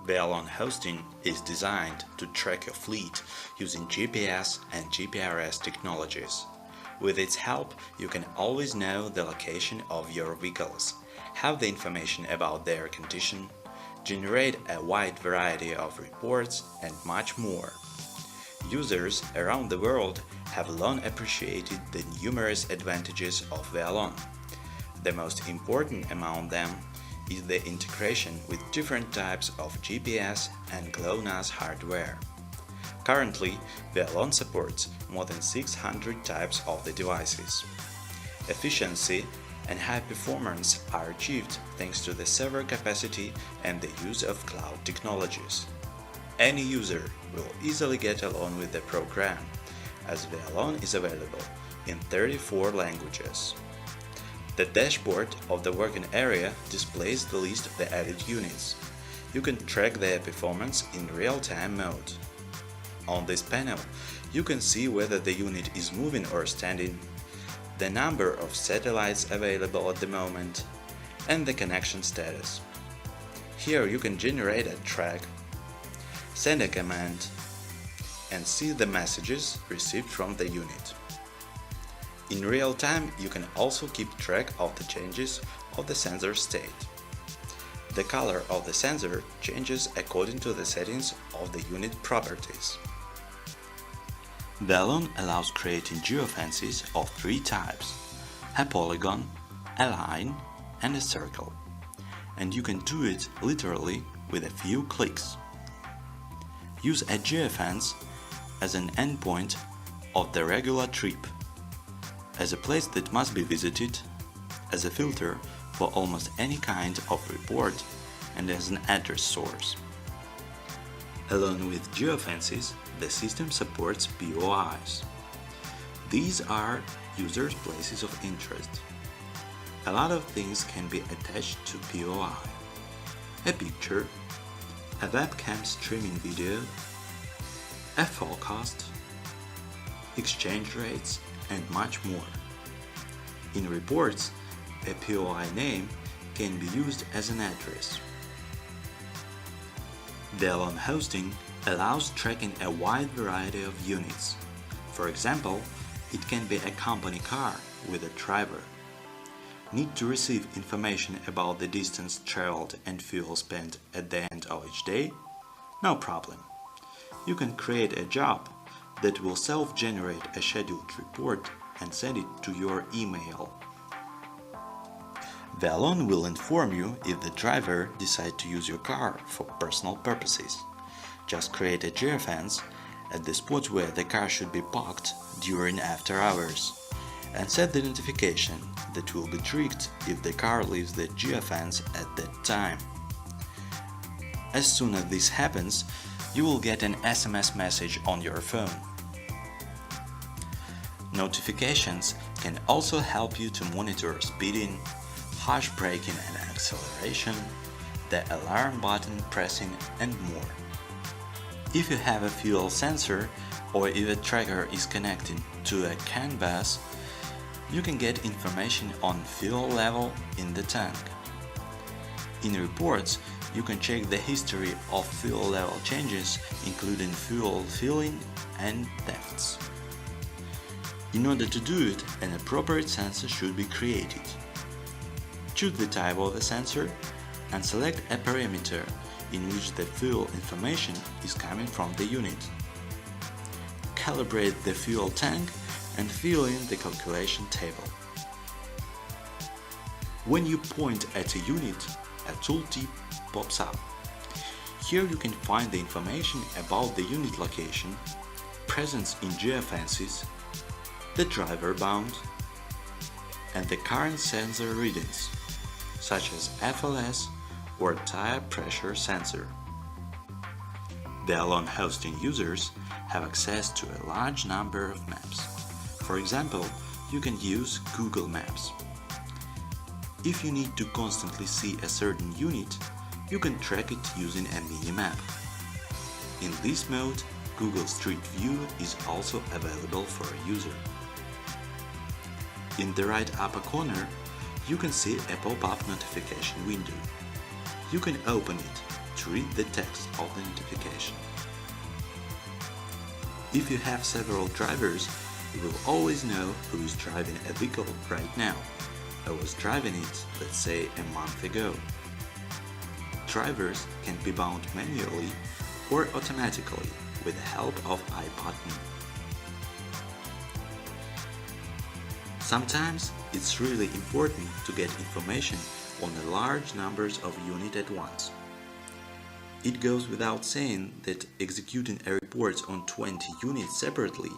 VLAN hosting is designed to track your fleet using GPS and GPRS technologies. With its help, you can always know the location of your vehicles, have the information about their condition, generate a wide variety of reports, and much more. Users around the world have long appreciated the numerous advantages of VLAN. The most important among them is the integration with different types of GPS and GLONASS hardware. Currently, VLAN supports more than 600 types of the devices. Efficiency and high performance are achieved thanks to the server capacity and the use of cloud technologies. Any user will easily get along with the program, as VLAN is available in 34 languages. The dashboard of the working area displays the list of the added units. You can track their performance in real-time mode. On this panel, you can see whether the unit is moving or standing, the number of satellites available at the moment, and the connection status. Here you can generate a track, send a command, and see the messages received from the unit. In real time, you can also keep track of the changes of the sensor state. The color of the sensor changes according to the settings of the unit properties. VLAN allows creating geofences of three types: a polygon, a line, and a circle. And you can do it literally with a few clicks. Use a geofence as an endpoint of the regular trip, as a place that must be visited, as a filter for almost any kind of report, and as an address source. Along with geofences, the system supports POIs. These are users' places of interest. A lot of things can be attached to POI: a picture, a webcam streaming video, a forecast, exchange rates, and much more. In reports, a POI name can be used as an address. VLAN hosting allows tracking a wide variety of units. For example, it can be a company car with a driver. Need to receive information about the distance traveled and fuel spent at the end of each day? No problem. You can create a job that will self-generate a scheduled report and send it to your email. VLAN will inform you if the driver decides to use your car for personal purposes. Just create a geofence at the spot where the car should be parked during after hours and set the notification that will be triggered if the car leaves the geofence at that time. As soon as this happens, you will get an SMS message on your phone. Notifications can also help you to monitor speeding, harsh braking and acceleration, the alarm button pressing, and more. If you have a fuel sensor or if a tracker is connected to a CAN bus, you can get information on fuel level in the tank. In reports, you can check the history of fuel level changes, including fuel filling and thefts. In order to do it, an appropriate sensor should be created. Choose the type of the sensor and select a parameter in which the fuel information is coming from the unit. Calibrate the fuel tank and fill in the calculation table. When you point at a unit, a tooltip pops up. Here you can find the information about the unit location, presence in geofences, the driver bound, and the current sensor readings, such as FLS or tire pressure sensor. VLAN hosting users have access to a large number of maps. For example, you can use Google Maps. If you need to constantly see a certain unit, you can track it using a mini-map. In this mode, Google Street View is also available for a user. In the right upper corner, you can see a pop-up notification window. You can open it to to read the text of the notification. If you have several drivers, you will always know who is driving a vehicle right now. I was driving it, let's say, a month ago. Drivers can be bound manually or automatically with the help of iButton. Sometimes it's really important to get information on a large numbers of units at once. It goes without saying that executing a report on 20 units separately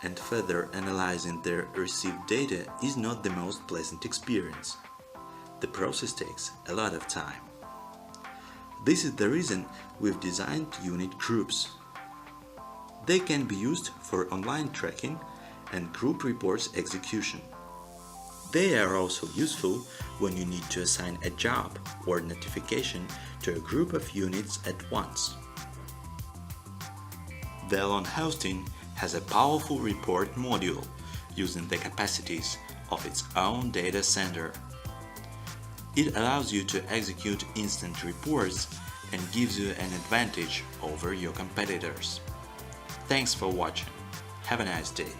and further analyzing their received data is not the most pleasant experience. The process takes a lot of time. This is the reason we've designed unit groups. They can be used for online tracking and group reports execution. They are also useful when you need to assign a job or notification to a group of units at once. Velon Hosting has a powerful report module using the capacities of its own data center. It allows you to execute instant reports and gives you an advantage over your competitors. Thanks for watching. Have a nice day.